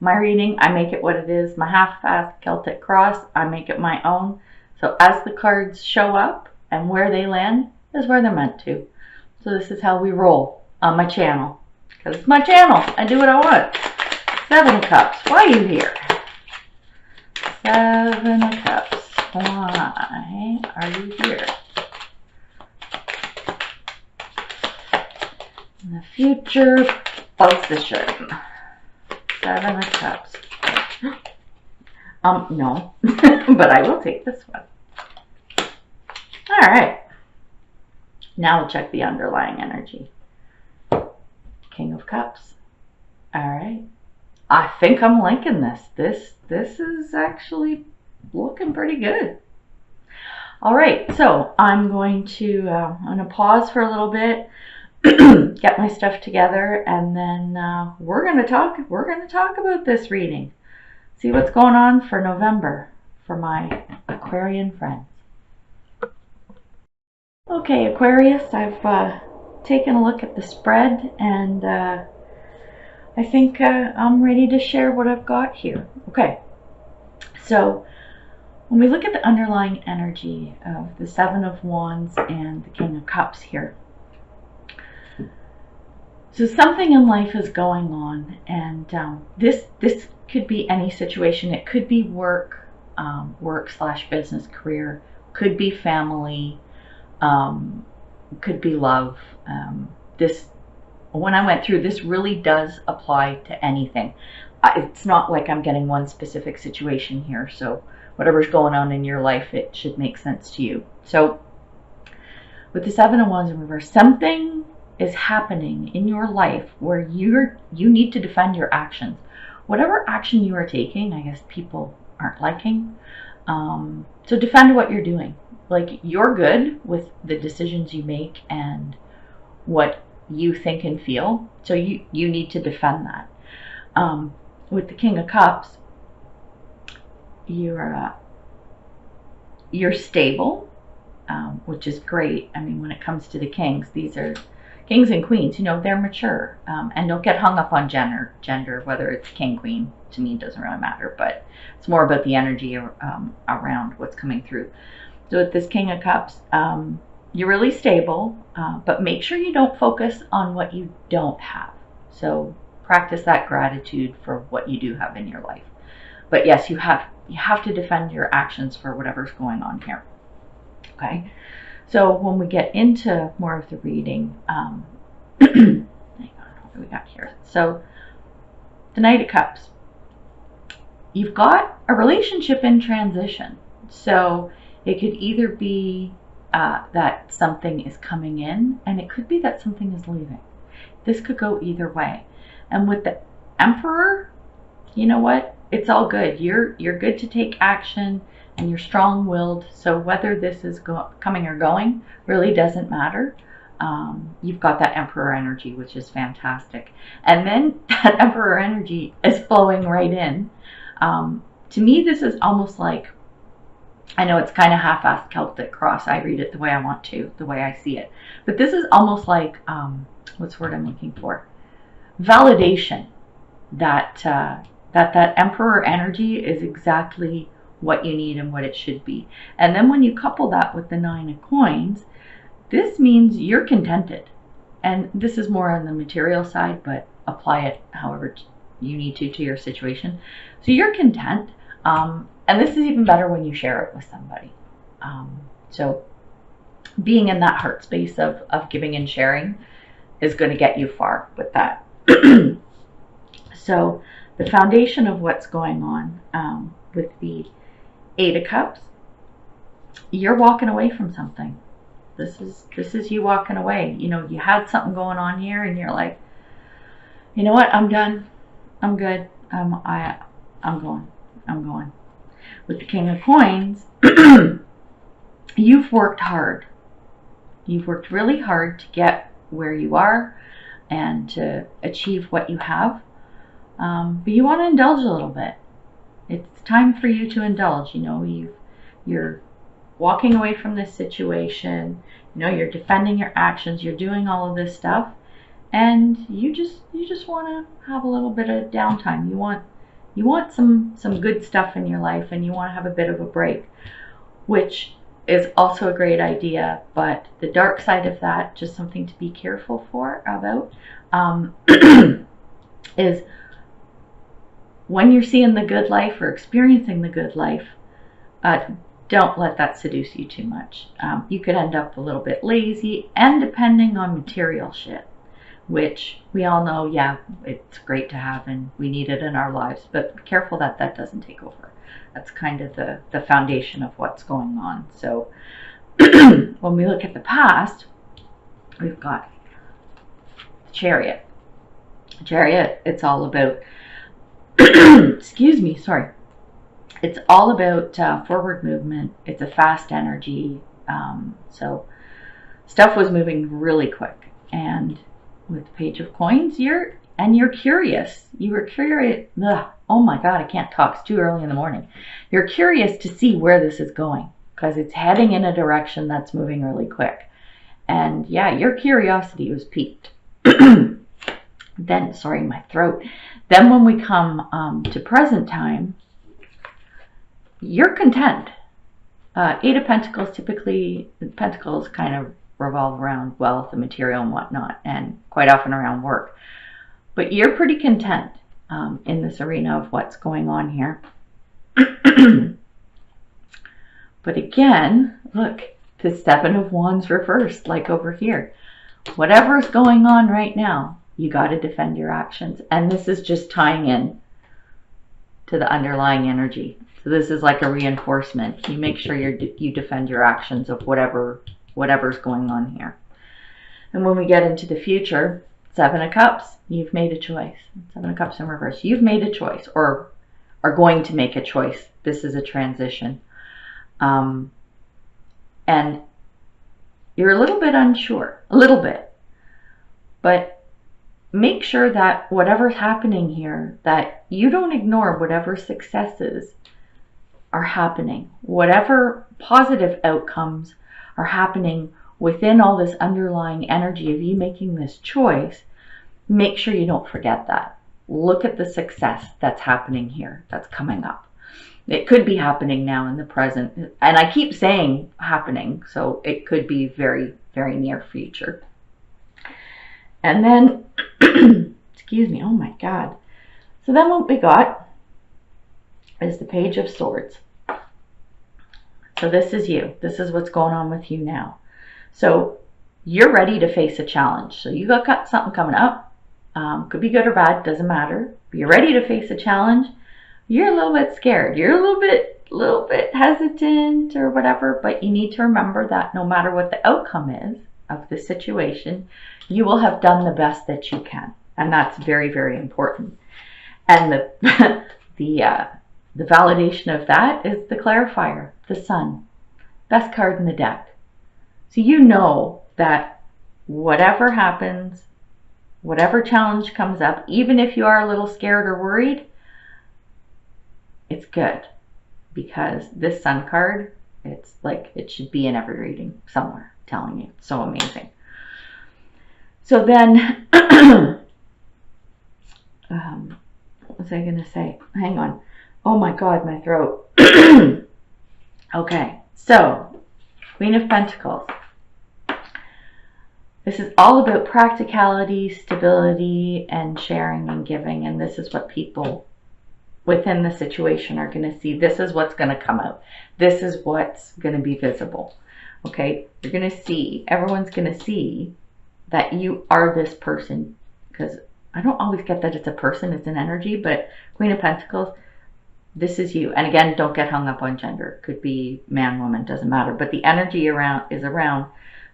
my reading, I make it what it is. My half-assed Celtic cross, I make it my own. So as the cards show up and where they land is where they're meant to. So this is how we roll on my channel. Because it's my channel. I do what I want. 7 of Cups. Why are you here? 7 of Cups. Why are you here? In the future position. 7 of Cups. No. But I will take this one. Alright. Now we'll check the underlying energy. King of Cups. Alright. I think I'm liking this. This is actually looking pretty good. Alright, so I'm going to pause for a little bit, get my stuff together, and then we're gonna talk about this reading. See what's going on for November for my Aquarian friends. Okay, Aquarius, I've taken a look at the spread, and I think I'm ready to share what I've got here. Okay, so when we look at the underlying energy of the 7 of Wands and the King of Cups here, so something in life is going on, and this could be any situation. It could be work, work/business, career, could be family, could be love. When I went through, this really does apply to anything. It's not like I'm getting one specific situation here, so whatever's going on in your life, it should make sense to you. So with the 7 of Wands in reverse, something is happening in your life where you need to defend your actions. Whatever action you are taking, I guess people aren't liking. So defend what you're doing. Like, you're good with the decisions you make and what you think and feel. So you need to defend that. With the King of Cups, you're stable, which is great. I mean, when it comes to the kings, these are kings and queens, you know, they're mature, and don't get hung up on gender, whether it's king, queen, to me, it doesn't really matter, but it's more about the energy around what's coming through. So with this King of Cups, you're really stable, but make sure you don't focus on what you don't have. So practice that gratitude for what you do have in your life. But yes, you have to defend your actions for whatever's going on here. Okay. So when we get into more of the reading, hang on, what do we got here? So the Knight of Cups, you've got a relationship in transition. So it could either be that something is coming in, and it could be that something is leaving. This could go either way. And with the Emperor, you know what? It's all good. You're good to take action, and you're strong-willed. So whether this is coming or going really doesn't matter. You've got that Emperor energy, which is fantastic. And then that Emperor energy is flowing right in. To me, this is almost like, I know it's kind of half-assed Celtic cross. I read it the way I want to, the way I see it. But this is almost like, what's the word I'm looking for? Validation that that Emperor energy is exactly what you need and what it should be. And then when you couple that with the 9 of Coins, this means you're contented. And this is more on the material side, but apply it however you need to your situation. So you're content. And this is even better when you share it with somebody. So being in that heart space of giving and sharing is going to get you far with that. So the foundation of what's going on with the 8 of Cups, you're walking away from something. This is you walking away. You know, you had something going on here, and you're like, you know what? I'm done. I'm good. I'm going. With the King of Coins, you've worked hard. You've worked really hard to get where you are and to achieve what you have. But you want to indulge a little bit. It's time for you to indulge. You know, you're walking away from this situation. You know, you're defending your actions. You're doing all of this stuff, and you just want to have a little bit of downtime. You want You want some good stuff in your life, and you want to have a bit of a break, which is also a great idea. But the dark side of that, just something to be careful about, is when you're seeing the good life or experiencing the good life, don't let that seduce you too much. You could end up a little bit lazy and depending on material shit, which we all know, yeah, it's great to have and we need it in our lives, but be careful that that doesn't take over. That's kind of the foundation of what's going on. So when we look at the past, we've got the Chariot. Chariot, it's all about, excuse me, sorry. It's all about forward movement. It's a fast energy. So stuff was moving really quick. And with the Page of Coins, you're curious. You were curious. Ugh, oh my God, I can't talk. It's too early in the morning. You're curious to see where this is going because it's heading in a direction that's moving really quick. And yeah, your curiosity was piqued. Then, sorry, my throat. Then when we come to present time, you're content. Eight of Pentacles, typically, Pentacles kind of revolve around wealth and material and whatnot, and quite often around work. But you're pretty content in this arena of what's going on here. But again, look, the Seven of Wands reversed, like over here. Whatever's going on right now, you got to defend your actions. And this is just tying in to the underlying energy. So this is like a reinforcement. You make sure you defend your actions of whatever's going on here. And when we get into the future, Seven of Cups, you've made a choice. Seven of Cups in reverse. You've made a choice or are going to make a choice. This is a transition. And you're a little bit unsure, a little bit. But make sure that whatever's happening here, that you don't ignore whatever successes are happening. Whatever positive outcomes are happening within all this underlying energy of you making this choice, make sure you don't forget that. Look at the success that's happening here, that's coming up. It could be happening now in the present. And I keep saying happening, so it could be very, very near future. And then, excuse me, oh my God. So then what we got is the Page of Swords. So this is you. This is what's going on with you now. So you're ready to face a challenge. So you got something coming up. Could be good or bad, doesn't matter. But you're ready to face a challenge. You're a little bit scared. You're a little bit hesitant or whatever, but you need to remember that no matter what the outcome is of the situation, you will have done the best that you can. And that's very, very important. And the validation of that is the clarifier, the Sun. Best card in the deck. So you know that whatever happens, whatever challenge comes up, even if you are a little scared or worried, it's good. Because this Sun card, it's like it should be in every reading somewhere, I'm telling you. It's so amazing. So then, what was I going to say? Hang on. Oh my God, my throat. Okay, so Queen of Pentacles. This is all about practicality, stability, and sharing and giving. And this is what people within the situation are going to see. This is what's going to come out. This is what's going to be visible. Okay, you're going to see, everyone's going to see that you are this person. Because I don't always get that it's a person, it's an energy, but Queen of Pentacles, this is you. And again, don't get hung up on gender. It could be man, woman, doesn't matter. But the energy is around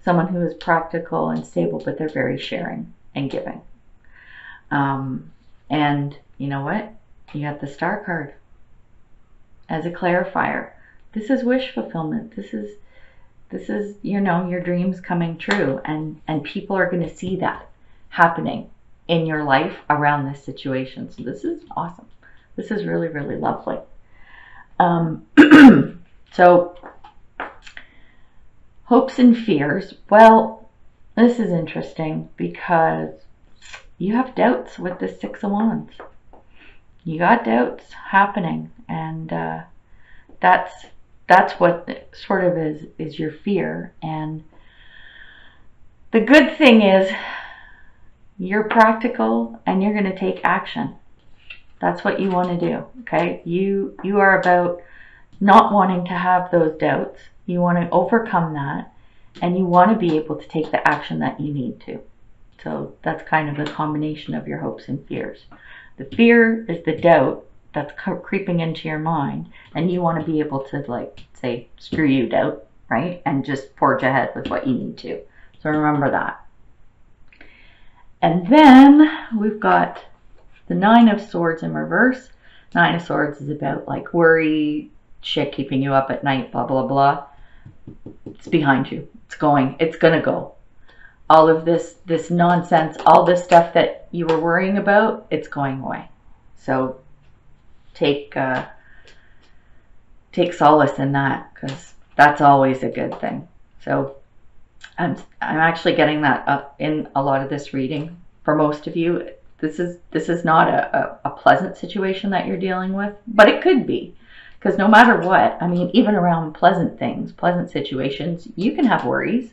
someone who is practical and stable, but they're very sharing and giving. And you know what? You got the Star card as a clarifier. This is wish fulfillment. This is you know, your dreams coming true, and people are going to see that happening in your life around this situation. So this is awesome. This is really, really lovely. So hopes and fears. Well, this is interesting because you have doubts with the Six of Wands. You got doubts happening, and that's what sort of is your fear. And the good thing is you're practical and you're going to take action. That's what you want to do. Okay, you are about not wanting to have those doubts. You want to overcome that, and you want to be able to take the action that you need to. So that's kind of the combination of your hopes and fears. The fear is the doubt that's creeping into your mind, and you want to be able to, like, say, screw you, doubt, right? And just forge ahead with what you need to. So remember that. And then we've got the Nine of Swords in reverse. Nine of Swords is about like worry, shit keeping you up at night, blah, blah, blah. It's behind you. It's gonna go. All of this nonsense, all this stuff that you were worrying about, it's going away. So take solace in that, because that's always a good thing. So I'm actually getting that up in a lot of this reading. For most of you, this is not a pleasant situation that you're dealing with, but it could be, because no matter what, I mean, even around pleasant things, pleasant situations, you can have worries,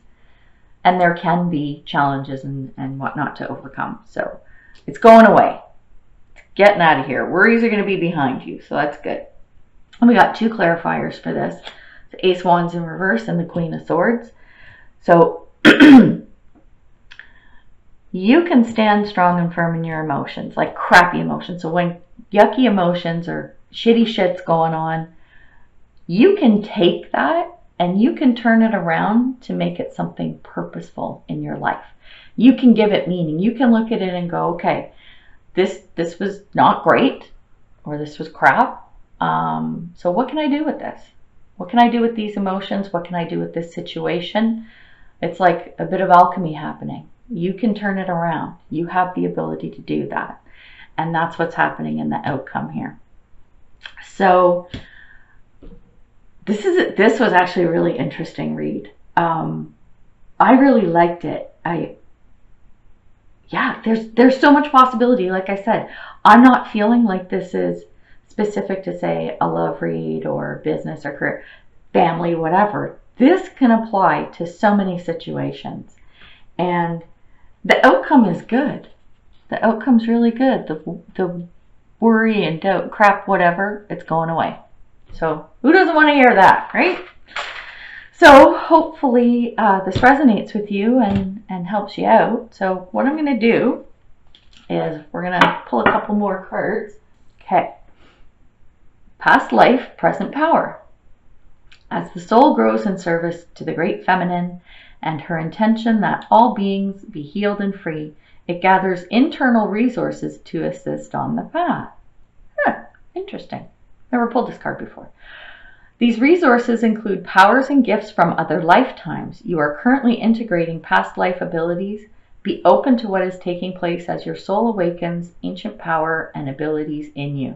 and there can be challenges and whatnot to overcome. So it's going away. It's getting out of here. Worries are going to be behind you, so that's good. And we got two clarifiers for this: the Ace of Wands in reverse and the Queen of Swords. So you can stand strong and firm in your emotions, like crappy emotions. So when yucky emotions or shitty shit's going on, you can take that and you can turn it around to make it something purposeful in your life. You can give it meaning. You can look at it and go, okay, this was not great, or this was crap. So what can I do with this? What can I do with these emotions? What can I do with this situation? It's like a bit of alchemy happening. You can turn it around. You have the ability to do that. And that's what's happening in the outcome here. So this was actually a really interesting read. I really liked it. There's so much possibility. Like I said, I'm not feeling like this is specific to, say, a love read or business or career, family, whatever. This can apply to so many situations. And the outcome is good. The outcome's really good. The worry and doubt, crap, whatever, it's going away. So who doesn't want to hear that, right? So hopefully this resonates with you and helps you out. So what I'm going to do is we're going to pull a couple more cards. Okay. Past life, present power. As the soul grows in service to the great feminine and her intention that all beings be healed and free, it gathers internal resources to assist on the path. Interesting. Never pulled this card before. These resources include powers and gifts from other lifetimes. You are currently integrating past life abilities. Be open to what is taking place as your soul awakens ancient power and abilities in you.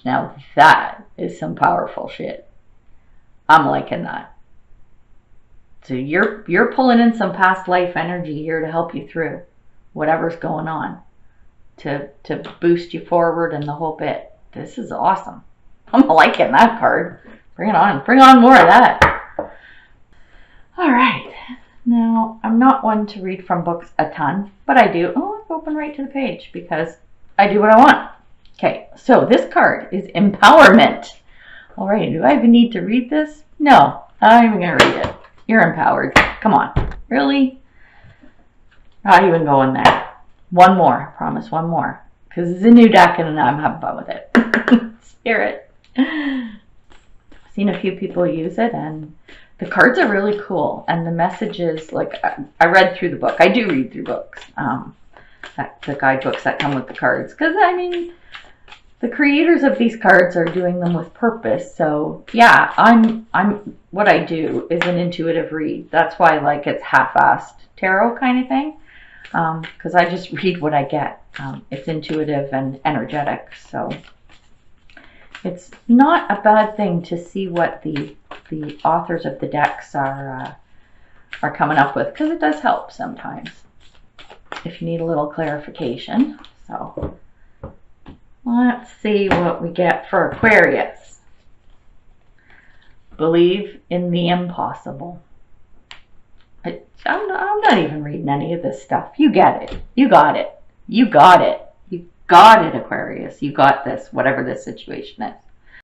Now that is some powerful shit. I'm liking that. So you're pulling in some past life energy here to help you through whatever's going on, to boost you forward and the whole bit. This is awesome. I'm liking that card. Bring it on. Bring on more of that. All right. Now, I'm not one to read from books a ton, but I do. Oh, I've opened right to the page because I do what I want. Okay, so this card is empowerment. All right, do I even need to read this? No, I'm not even going to read it. You're empowered. Come on. Really? Not even going there. One more. I promise, one more. Because it's a new deck and I'm having fun with it. Spirit. I've seen a few people use it and the cards are really cool. And the messages, like, I read through the book. I do read through books. The guidebooks that come with the cards. Because, I mean, the creators of these cards are doing them with purpose. So yeah, what I do is an intuitive read. That's why, like, it's half-assed tarot kind of thing. Because I just read what I get. It's intuitive and energetic. So it's not a bad thing to see what the authors of the decks are coming up with, because it does help sometimes if you need a little clarification. So Let's see what we get for Aquarius. Believe in the impossible. I'm not even reading any of this stuff. You get it. You got it. You got it. You got it, Aquarius. You got this, whatever this situation is.